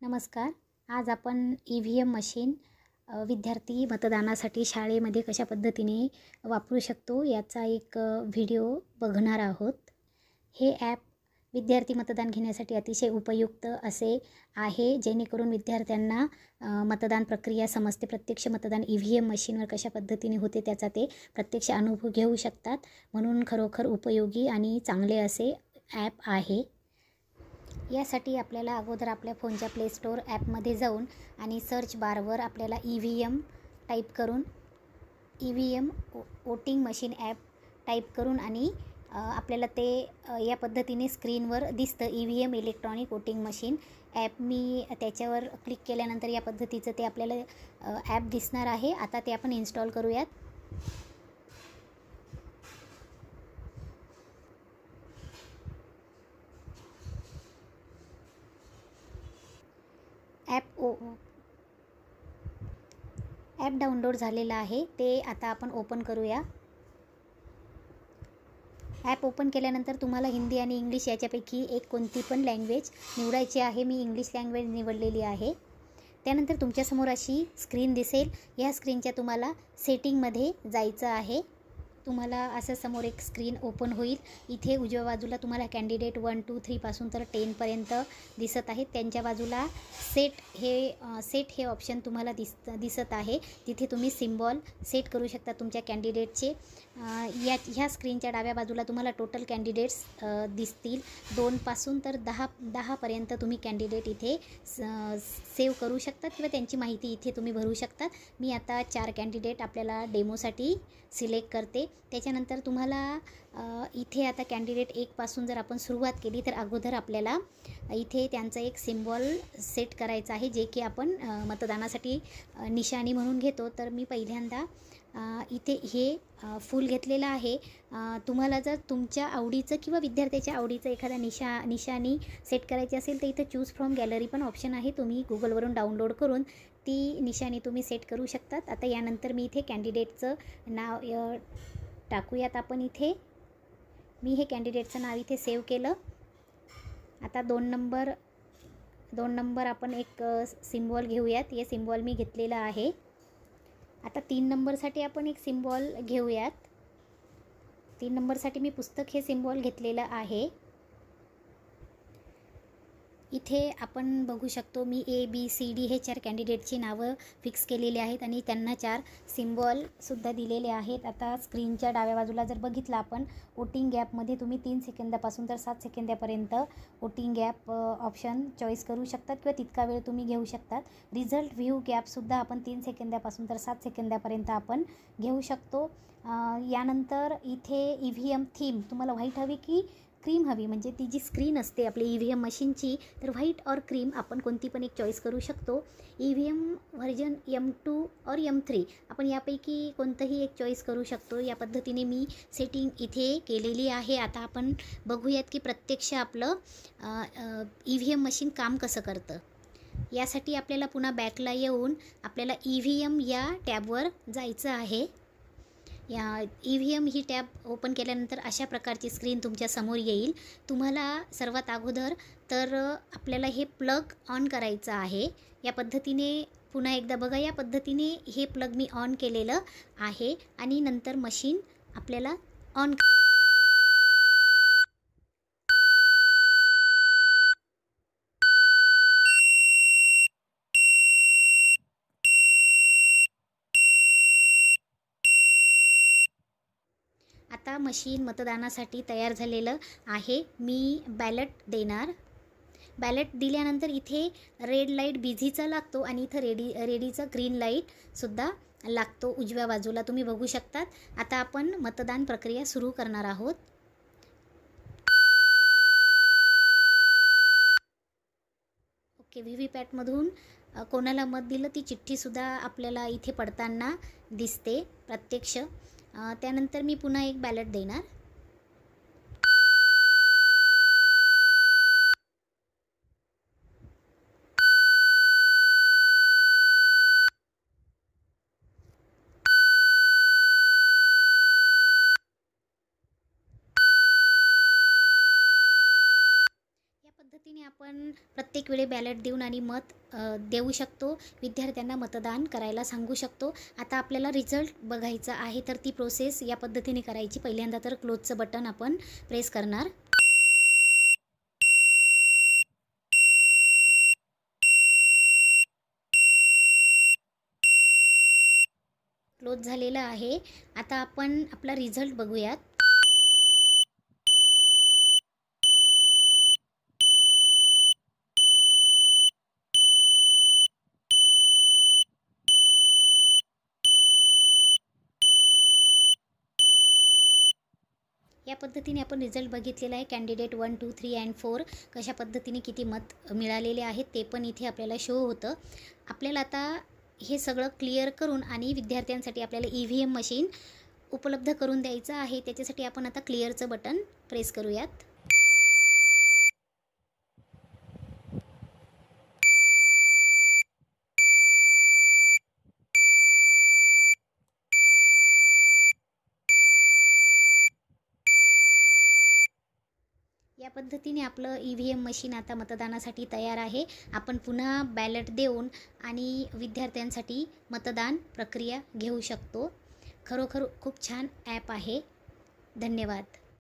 नमस्कार. आज आपण EVM मशीन विद्यार्थी मतदानासाठी शाळेमध्ये कशा पद्धतीने वापरू शकतो याचा एक व्हिडिओ बघणार आहोत. हे ॲप विद्यार्थी मतदान घेण्यासाठी अतिशय उपयुक्त असे आहे, जेणेकरून विद्यार्थ्यांना मतदान प्रक्रिया समजते. प्रत्यक्ष मतदान EVM मशीनवर कशा पद्धतीने होते त्याचा ते प्रत्यक्ष अनुभव घेऊ शकतात. म्हणून खरोखर उपयोगी आणि चांगले असे ॲप आहे. यासाठी आपल्याला अगोदर आपल्या फोनच्या प्ले स्टोअर ॲपमध्ये जाऊन आणि सर्च बारवर आपल्याला EVM टाईप करून EVM voting machine app type करून आणि आपल्याला ते या पद्धतीने स्क्रीनवर दिसतं. EVM electronic voting machine app. मी त्याच्यावर क्लिक केल्यानंतर या पद्धतीचं ते आपल्याला ॲप दिसणार आहे. आता ते आपण इन्स्टॉल करूयात. ॲप डाउनलोड झालेलं आहे, ते आता आपण ओपन करूया. ॲप ओपन केल्यानंतर तुम्हाला हिंदी आणि इंग्लिश याच्यापैकी एक कोणती पण लँग्वेज निवडायची आहे. मी इंग्लिश लँग्वेज निवडलेली आहे. त्यानंतर तुमच्यासमोर अशी स्क्रीन दिसेल. या स्क्रीनच्या तुम्हाला सेटिंगमध्ये जायचं आहे. तुम्हाला असं समोर एक स्क्रीन ओपन होईल. इथे उजव्या बाजूला तुम्हाला कॅन्डिडेट 1, 2, 3 पासून तर 10 पर्यंत दिसत आहेत. त्यांच्या बाजूला सेट हे ऑप्शन तुम्हाला दिसत आहे. तिथे तुम्ही सिम्बॉल सेट करू शकता तुमच्या कॅन्डिडेटचे. ह्या स्क्रीनच्या डाव्या बाजूला तुम्हाला टोटल कॅन्डिडेट्स दिसतील. 2 पासून तर 10 पर्यंत तुम्ही कॅन्डिडेट इथे सेव्ह करू शकतात किंवा त्यांची माहिती इथे तुम्ही भरू शकतात. मी आता 4 कॅन्डिडेट आपल्याला डेमोसाठी सिलेक्ट करते. त्याच्यानंतर तुम्हाला इथे आता कॅन्डिडेट 1 पासून जर आपण सुरुवात केली तर अगोदर आपल्याला इथे त्यांचा एक सिम्बॉल सेट करायचा आहे, जे की आपण मतदानासाठी निशाणी म्हणून घेतो. तर मी पहिल्यांदा इथे हे फूल घेतलेलं आहे. तुम्हाला जर तुमच्या आवडीचं किंवा विद्यार्थ्याच्या आवडीचं एखादा निशाणी सेट करायची असेल तर इथं चूज फ्रॉम गॅलरी पण ऑप्शन आहे. तुम्ही गुगलवरून डाउनलोड करून ती निशाणी तुम्ही सेट करू शकतात. आता यानंतर मी इथे कॅन्डिडेटचं नाव टाकूयात आपण इथे. मी हे कॅन्डिडेटचं नाव इथे सेव्ह केलं. आता 2 नंबर आपण एक सिम्बॉल घेऊयात. हे सिम्बॉल मी घेतलेलं आहे. आता 3 नंबरसाठी आपण एक सिम्बॉल घेऊयात. 3 नंबरसाठी मी पुस्तक हे सिम्बॉल घेतलेलं आहे. इथे आपण बघू शकतो मी ABCD हे 4 कॅन्डिडेटची नावं फिक्स केलेली आहेत आणि त्यांना 4 सिम्बॉलसुद्धा दिलेले आहेत. आता स्क्रीनच्या डाव्या बाजूला जर बघितलं आपण वोटिंग गॅपमध्ये तुम्ही 3 सेकंदापासून तर 7 सेकंदापर्यंत वोटिंग गॅप ऑप्शन चॉईस करू शकतात किंवा तितका वेळ तुम्ही घेऊ शकतात. रिझल्ट व्ह्यू गॅपसुद्धा आपण 3 सेकंदापासून तर 7 सेकंदापर्यंत आपण घेऊ शकतो. यानंतर इथे EVM थीम तुम्हाला व्हाईट हवी की क्रीम हवी, म्हणजे ती जी स्क्रीन असते आपली EVM मशीनची, तर व्हाईट और क्रीम आपण कोणती पण एक चॉईस करू शकतो. EVM व्हर्जन M2 और M3 आपण यापैकी कोणतंही एक चॉईस करू शकतो. या पद्धतीने मी सेटिंग इथे केलेली आहे. आता आपण बघूयात की प्रत्यक्ष आपलं EVM मशीन काम कसं करतं. यासाठी आपल्याला पुन्हा बॅकला येऊन आपल्याला EVM या टॅबवर जायचं आहे. या EVM ही टॅब ओपन केल्यानंतर अशा प्रकारची स्क्रीन तुमच्या समोर येईल. तुम्हाला सर्वात अगोदर तर आपल्याला हे प्लग ऑन करायचं आहे. या पद्धतीने पुन्हा एकदा बघा, या पद्धतीने हे प्लग मी ऑन केलेलं आहे आणि नंतर मशीन आपल्याला ऑन करायचं आहे. आता मशीन मतदानासाठी तयार झालेलं आहे. मी बॅलेट देणार. बॅलेट दिल्यानंतर इथे रेड लाईट बिझीचा लागतो आणि इथं रेडीचा ग्रीन लाईटसुद्धा लागतो उजव्या बाजूला तुम्ही बघू शकतात. आता आपण मतदान प्रक्रिया सुरू करणार आहोत. ओके, व्हीव्हीपॅटमधून कोणाला मत दिलं ती चिठ्ठीसुद्धा आपल्याला इथे पडताना दिसते प्रत्यक्ष. त्यानंतर मी पुन्हा एक बॅलेट देणार. या पद्धतीने आपण प्रत्येक वेळी बॅलेट देऊन आणि मत देऊ शकतो. विद्यार्थ्यांना मतदान करायला सांगू शकतो. आता आपल्याला रिझल्ट बघायचा आहे, तर ती प्रोसेस या पद्धतीने करायची. पहिल्यांदा तर क्लोजचं बटन आपण प्रेस करणार. क्लोज झालेलं आहे. आता आपण आपला रिझल्ट बघूयात. या पद्धतीने आपण रिझल्ट बघितलेला आहे. कॅन्डिडेट 1, 2, 3 अँड 4 कशा पद्धतीने किती मत मिळालेले आहेत ते पण इथे आपल्याला शो होतं. आपल्याला आता हे सगळं क्लिअर करून आणि विद्यार्थ्यांसाठी आपल्याला EVM मशीन उपलब्ध करून द्यायचं आहे. त्याच्यासाठी आपण आता क्लिअरचं बटन प्रेस करूयात. या पद्धतीने आपलं EVM मशीन आता मतदानासाठी तयार आहे. आपण पुन्हा बॅलेट देऊन आणि विद्यार्थ्यांसाठी मतदान प्रक्रिया घेऊ शकतो. खरोखर खूप छान ॲप आहे. धन्यवाद.